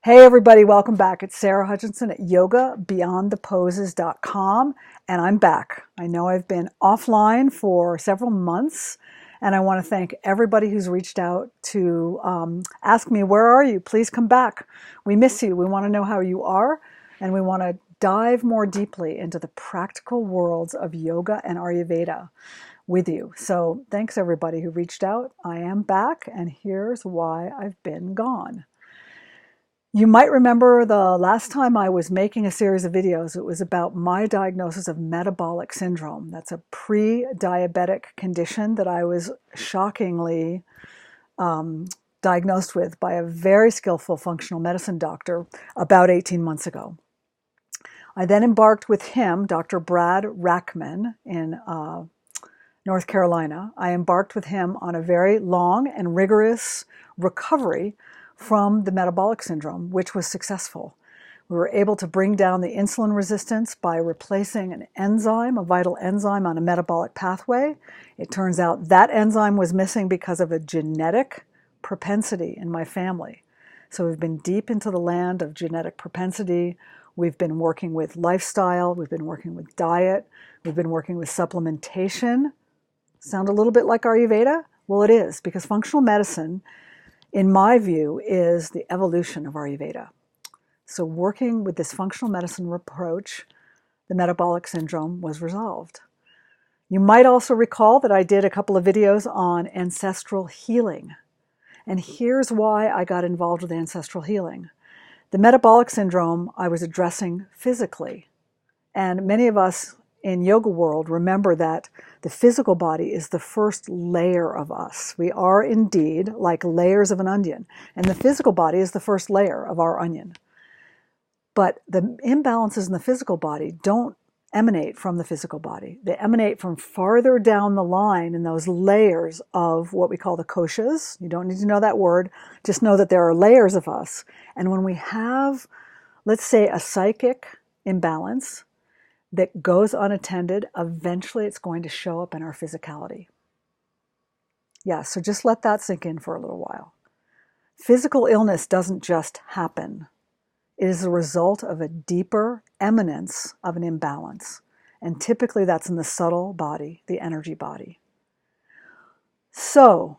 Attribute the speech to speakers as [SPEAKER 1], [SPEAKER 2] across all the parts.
[SPEAKER 1] Hey everybody, welcome back. It's Sarah Hutchinson at yogabeyondtheposes.com, and I'm back. I know I've been offline for several months, and I want to thank everybody who's reached out to ask me, where are you? Please come back. We miss you. We want to know how you are, and we want to dive more deeply into the practical worlds of yoga and Ayurveda with you. So thanks everybody who reached out. I am back, and here's why I've been gone. You might remember the last time I was making a series of videos, it was about my diagnosis of metabolic syndrome. That's a pre-diabetic condition that I was shockingly diagnosed with by a very skillful functional medicine doctor about 18 months ago. I then embarked with him, Dr. Brad Rackman in North Carolina. I embarked with him on a very long and rigorous recovery from the metabolic syndrome, which was successful. We were able to bring down the insulin resistance by replacing an enzyme, a vital enzyme on a metabolic pathway. It turns out that enzyme was missing because of a genetic propensity in my family. So we've been deep into the land of genetic propensity. We've been working with lifestyle. We've been working with diet. We've been working with supplementation. Sound a little bit like Ayurveda? Well, it is, because functional medicine, in my view, is the evolution of Ayurveda. So working with this functional medicine approach, the metabolic syndrome was resolved. You might also recall that I did a couple of videos on ancestral healing. And here's why I got involved with ancestral healing. The metabolic syndrome I was addressing physically. And many of us in yoga world remember that the physical body is the first layer of us. We are indeed like layers of an onion, and the physical body is the first layer of our onion. But the imbalances in the physical body don't emanate from the physical body. They emanate from farther down the line in those layers of what we call the koshas. You don't need to know that word. Just know that there are layers of us. And when we have, let's say, a psychic imbalance that goes unattended, eventually it's going to show up in our physicality. Yeah, so just let that sink in for a little while. Physical illness doesn't just happen. It is a result of a deeper eminence of an imbalance. And typically that's in the subtle body, the energy body. So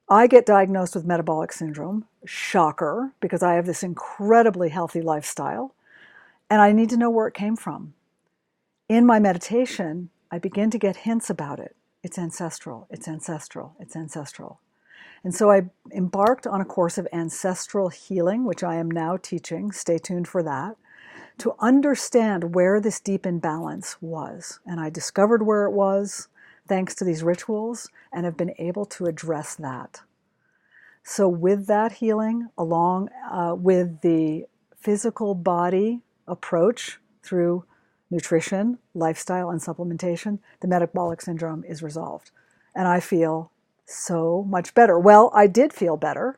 [SPEAKER 1] I get diagnosed with metabolic syndrome, shocker, because I have this incredibly healthy lifestyle, and I need to know where it came from. In my meditation, I begin to get hints about it. It's ancestral, it's ancestral, it's ancestral. And so I embarked on a course of ancestral healing, which I am now teaching, stay tuned for that, to understand where this deep imbalance was. And I discovered where it was thanks to these rituals and have been able to address that. So with that healing, along with the physical body approach through nutrition, lifestyle, and supplementation, the metabolic syndrome is resolved. And I feel so much better. Well, I did feel better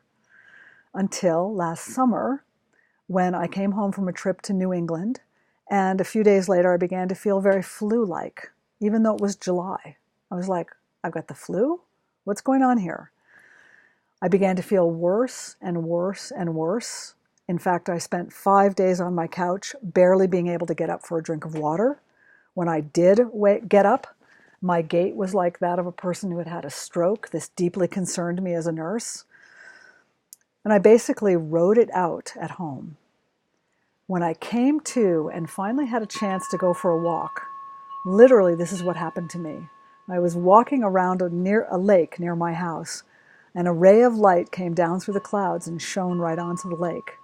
[SPEAKER 1] until last summer when I came home from a trip to New England, and a few days later I began to feel very flu-like, even though it was July. I was like, I've got the flu? What's going on here? I began to feel worse and worse and worse. In fact, I spent 5 days on my couch, barely being able to get up for a drink of water. When I did get up, my gait was like that of a person who had had a stroke. This deeply concerned me as a nurse. And I basically rode it out at home. When I came to and finally had a chance to go for a walk, literally this is what happened to me. I was walking around near a lake near my house, and a ray of light came down through the clouds and shone right onto the lake.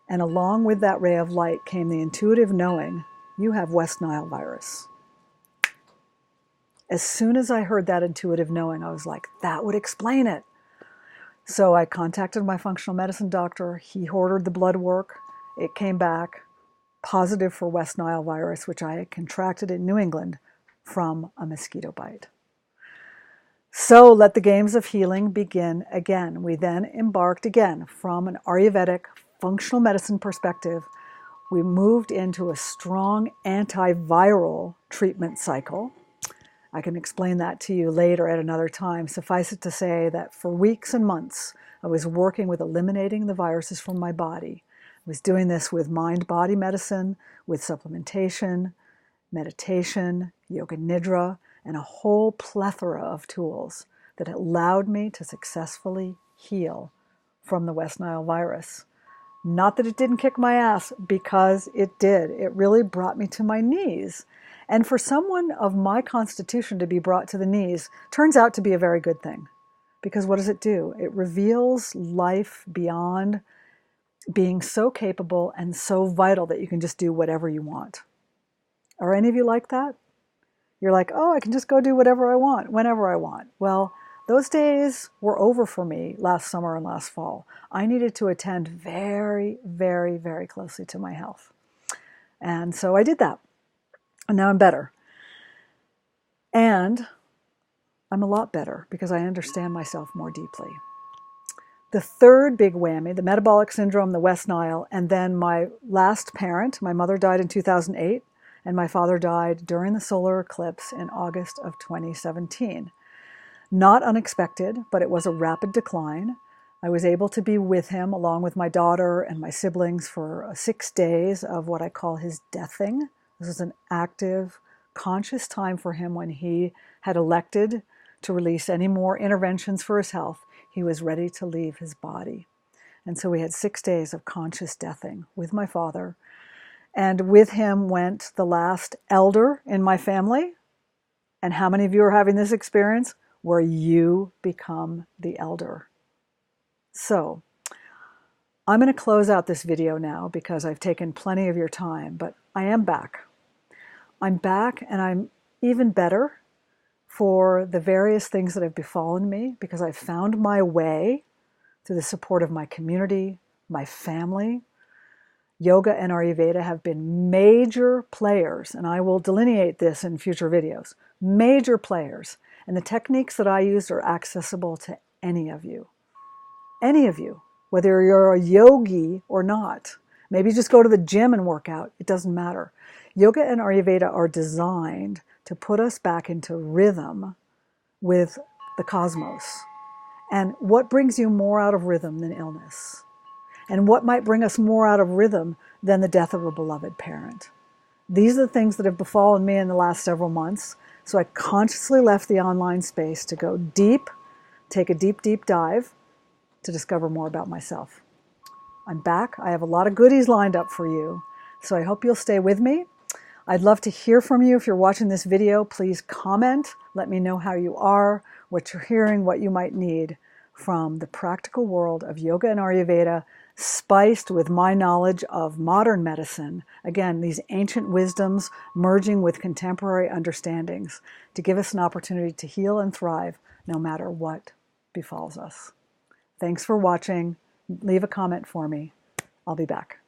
[SPEAKER 1] And along with that ray of light came the intuitive knowing, you have West Nile virus. As soon as I heard that intuitive knowing, I was like, that would explain it. So I contacted my functional medicine doctor. He ordered the blood work. It came back positive for West Nile virus, which I had contracted in New England from a mosquito bite. So let the games of healing begin again. We then embarked again from an Ayurvedic functional medicine perspective. We moved into a strong antiviral treatment cycle. I can explain that to you later at another time. Suffice it to say that for weeks and months, I was working with eliminating the viruses from my body. I was doing this with mind-body medicine, with supplementation, meditation, yoga nidra, and a whole plethora of tools that allowed me to successfully heal from the West Nile virus. Not that it didn't kick my ass, because it did. It really brought me to my knees. And for someone of my constitution to be brought to the knees turns out to be a very good thing. Because what does it do? It reveals life beyond being so capable and so vital that you can just do whatever you want. Are any of you like that? You're like, oh, I can just go do whatever I want, whenever I want. Well, those days were over for me last summer and last fall. I needed to attend very, very, very closely to my health. And so I did that. And now I'm better. And I'm a lot better because I understand myself more deeply. The third big whammy, the metabolic syndrome, the West Nile, and then my last parent, my mother died in 2008, and my father died during the solar eclipse in August of 2017. Not unexpected, but it was a rapid decline. I was able to be with him along with my daughter and my siblings for 6 days of what I call his deathing. This was an active, conscious time for him when he had elected to release any more interventions for his health. He was ready to leave his body. And so we had 6 days of conscious deathing with my father. And with him went the last elder in my family. And how many of you are having this experience where you become the elder? So I'm going to close out this video now because I've taken plenty of your time, but I am back. I'm back, and I'm even better for the various things that have befallen me because I've found my way through the support of my community, my family. Yoga and Ayurveda have been major players, and I will delineate this in future videos. Major players. And the techniques that I use are accessible to any of you. Any of you, whether you're a yogi or not. Maybe just go to the gym and work out. It doesn't matter. Yoga and Ayurveda are designed to put us back into rhythm with the cosmos. And what brings you more out of rhythm than illness? And what might bring us more out of rhythm than the death of a beloved parent? These are the things that have befallen me in the last several months. So I consciously left the online space to go deep, take a deep, deep dive to discover more about myself. I'm back. I have a lot of goodies lined up for you. So I hope you'll stay with me. I'd love to hear from you. If you're watching this video, please comment. Let me know how you are, what you're hearing, what you might need from the practical world of yoga and Ayurveda, spiced with my knowledge of modern medicine. Again, these ancient wisdoms merging with contemporary understandings to give us an opportunity to heal and thrive no matter what befalls us. Thanks for watching. Leave a comment for me. I'll be back.